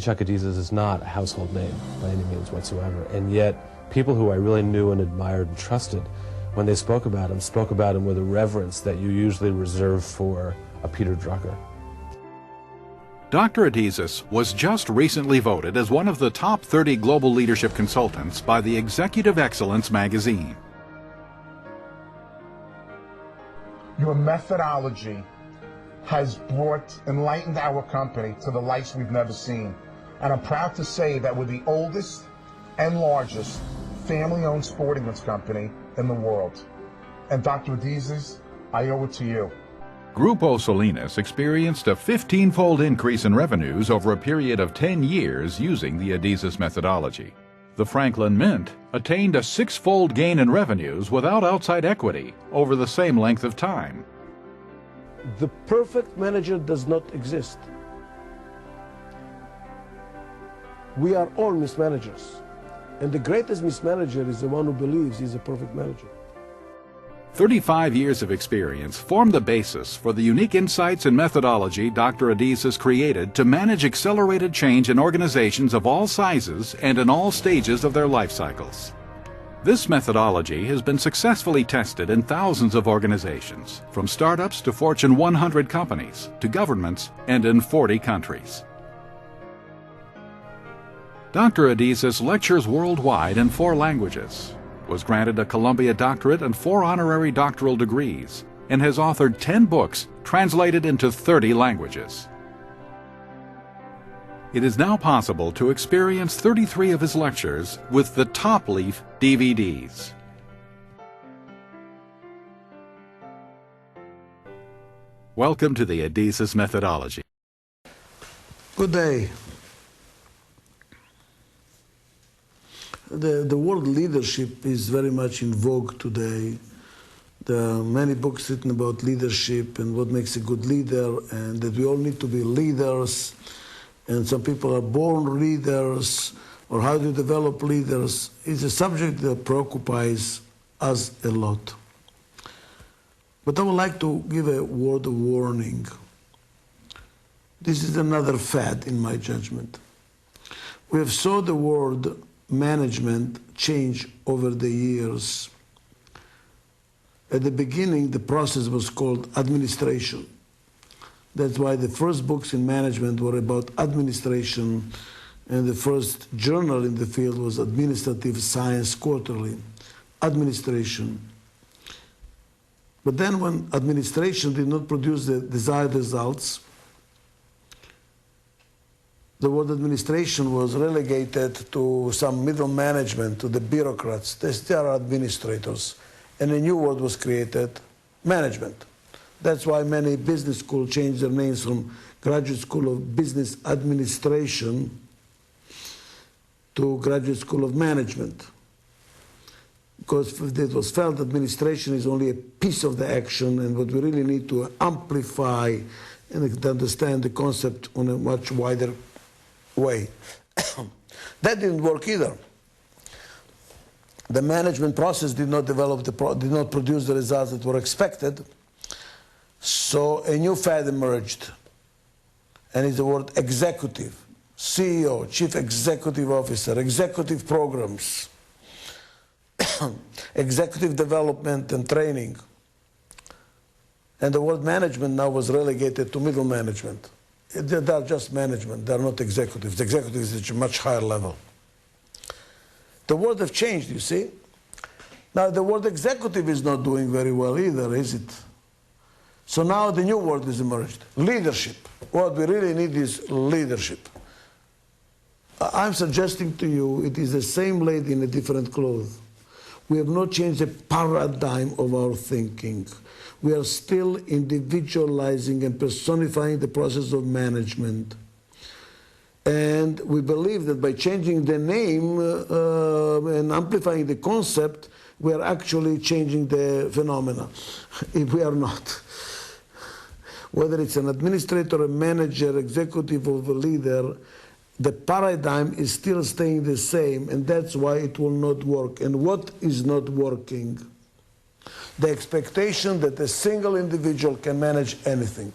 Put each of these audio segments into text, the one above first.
Chuck Adizes is not a household name by any means whatsoever, and yet people who I really knew and admired and trusted, when they spoke about him with a reverence that you usually reserve for a Peter Drucker. Dr. Adizes was just recently voted as one of the top 30 global leadership consultants by the Executive Excellence magazine. Your methodology has enlightened our company to the lights we've never seen. And I'm proud to say that we're the oldest and largest family-owned sporting goods company in the world. And Dr. Adizes, I owe it to you. Grupo Salinas experienced a 15-fold increase in revenues over a period of 10 years using the Adizes methodology. The Franklin Mint attained a 6-fold gain in revenues without outside equity over the same length of time. The perfect manager does not exist. We are all mismanagers. And the greatest mismanager is the one who believes he's a perfect manager. 35 years of experience form the basis for the unique insights and methodology Dr. Adizes created to manage accelerated change in organizations of all sizes and in all stages of their life cycles. This methodology has been successfully tested in thousands of organizations, from startups to Fortune 100 companies, to governments, and in 40 countries. Dr. Adizes lectures worldwide in 4 languages, was granted a Columbia doctorate and 4 honorary doctoral degrees, and has authored 10 books translated into 30 languages. It is now possible to experience 33 of his lectures with the Top Leaf DVDs. Welcome to the Adizes methodology. Good day. The word leadership is very much in vogue today. There are many books written about leadership and what makes a good leader, and that we all need to be leaders, and some people are born leaders, or how to develop leaders. It's a subject that preoccupies us a lot. But I would like to give a word of warning. This is another fad in my judgment. We have saw the word management change over the years. At the beginning, the process was called administration. That's why the first books in management were about administration, and the first journal in the field was Administrative Science Quarterly, administration. But then when administration did not produce the desired results, the word administration was relegated to some middle management, to the bureaucrats. They are administrators. And a new word was created, management. That's why many business schools changed their names from Graduate School of Business Administration to Graduate School of Management. Because it was felt administration is only a piece of the action, and what we really need to amplify and to understand the concept on a much wider way. That didn't work either. The management process did not did not produce the results that were expected. So a new fad emerged, and it's the word executive, CEO, Chief Executive Officer, executive programs, executive development and training. And the word management now was relegated to middle management. They are just management, they are not executives. The executive is at a much higher level. The word have changed, you see. Now the word executive is not doing very well either, is it? So now the new word is emerged, leadership. What we really need is leadership. I'm suggesting to you it is the same lady in a different clothes. We have not changed the paradigm of our thinking. We are still individualizing and personifying the process of management. And we believe that by changing the name and amplifying the concept, we are actually changing the phenomena. If we are not. Whether it's an administrator, a manager, executive, or a leader, the paradigm is still staying the same, and that's why it will not work. And what is not working? The expectation that a single individual can manage anything.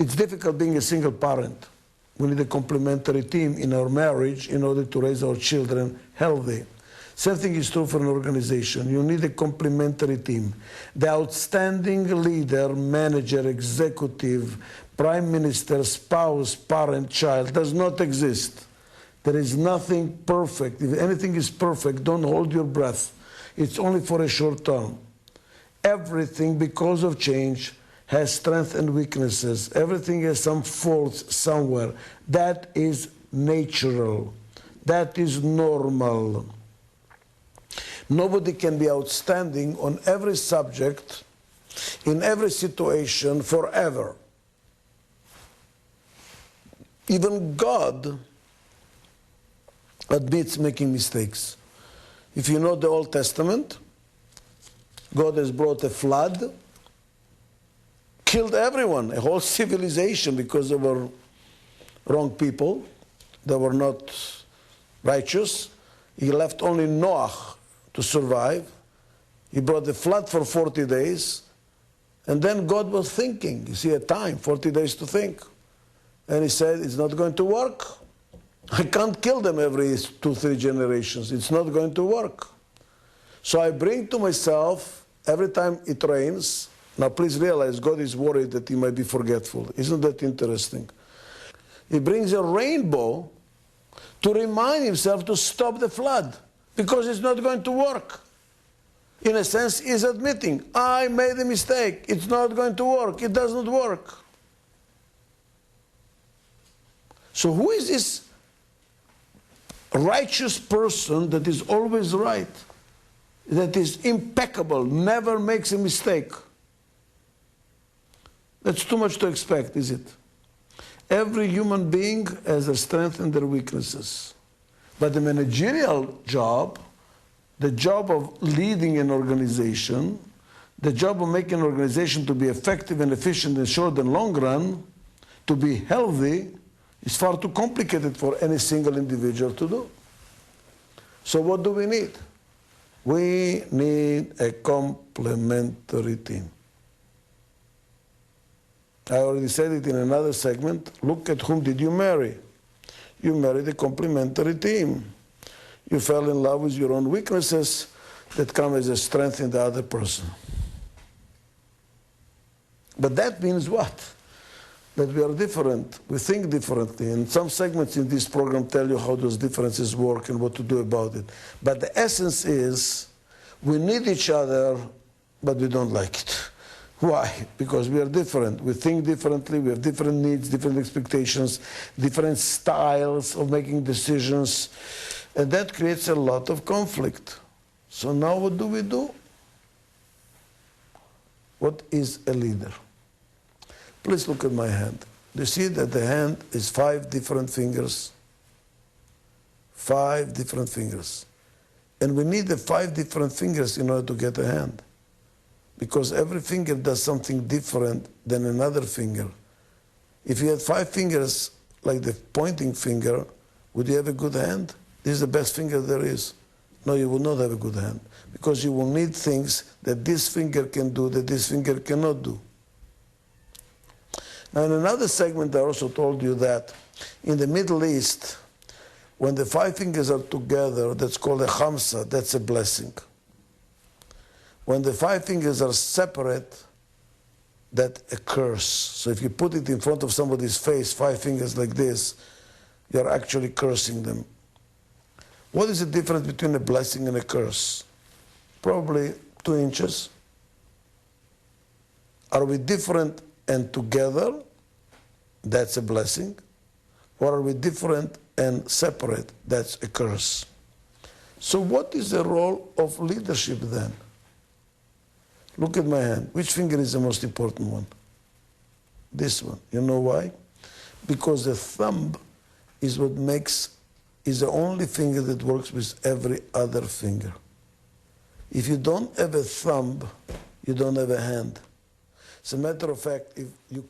It's difficult being a single parent. We need a complementary team in our marriage in order to raise our children healthy. Same thing is true for an organization. You need a complementary team. The outstanding leader, manager, executive, prime minister, spouse, parent, child does not exist. There is nothing perfect. If anything is perfect, don't hold your breath. It's only for a short term. Everything, because of change, has strengths and weaknesses. Everything has some faults somewhere. That is natural. That is normal. Nobody can be outstanding on every subject, in every situation, forever. Even God admits making mistakes. If you know the Old Testament, God has brought a flood, killed everyone, a whole civilization, because they were wrong people. They were not righteous. He left only Noah to survive. He brought the flood for 40 days. And then God was thinking. You see, a time, 40 days to think. And he said, it's not going to work. I can't kill them every 2-3 generations. It's not going to work. So I bring to myself, every time it rains, now please realize God is worried that he might be forgetful. Isn't that interesting? He brings a rainbow to remind himself to stop the flood, because it's not going to work. In a sense, he's admitting, I made a mistake. It's not going to work. It does not work. So who is this righteous person that is always right, that is impeccable, never makes a mistake? That's too much to expect, is it? Every human being has their strengths and their weaknesses. But the managerial job, the job of leading an organization, the job of making an organization to be effective and efficient in short and long run, to be healthy, is far too complicated for any single individual to do. So what do we need? We need a complementary team. I already said it in another segment. Look at whom did you marry? You married a complementary team. You fell in love with your own weaknesses that come as a strength in the other person. But that means what? That we are different. We think differently. And some segments in this program tell you how those differences work and what to do about it. But the essence is we need each other, but we don't like it. Why? Because we are different. We think differently. We have different needs, different expectations, different styles of making decisions. And that creates a lot of conflict. So now what do we do? What is a leader? Please look at my hand. Do you see that the hand is 5 different fingers? 5 different fingers. And we need the 5 different fingers in order to get a hand. Because every finger does something different than another finger. If you had 5 fingers, like the pointing finger, would you have a good hand? This is the best finger there is. No, you will not have a good hand. Because you will need things that this finger can do that this finger cannot do. Now, in another segment, I also told you that in the Middle East, when the 5 fingers are together, that's called a khamsa, that's a blessing. When the 5 fingers are separate, that's a curse. So if you put it in front of somebody's face, 5 fingers like this, you're actually cursing them. What is the difference between a blessing and a curse? Probably 2 inches. Are we different and together? That's a blessing. Or are we different and separate? That's a curse. So what is the role of leadership then? Look at my hand. Which finger is the most important one? This one. You know why? Because the thumb is what is the only finger that works with every other finger. If you don't have a thumb, you don't have a hand. As a matter of fact, if you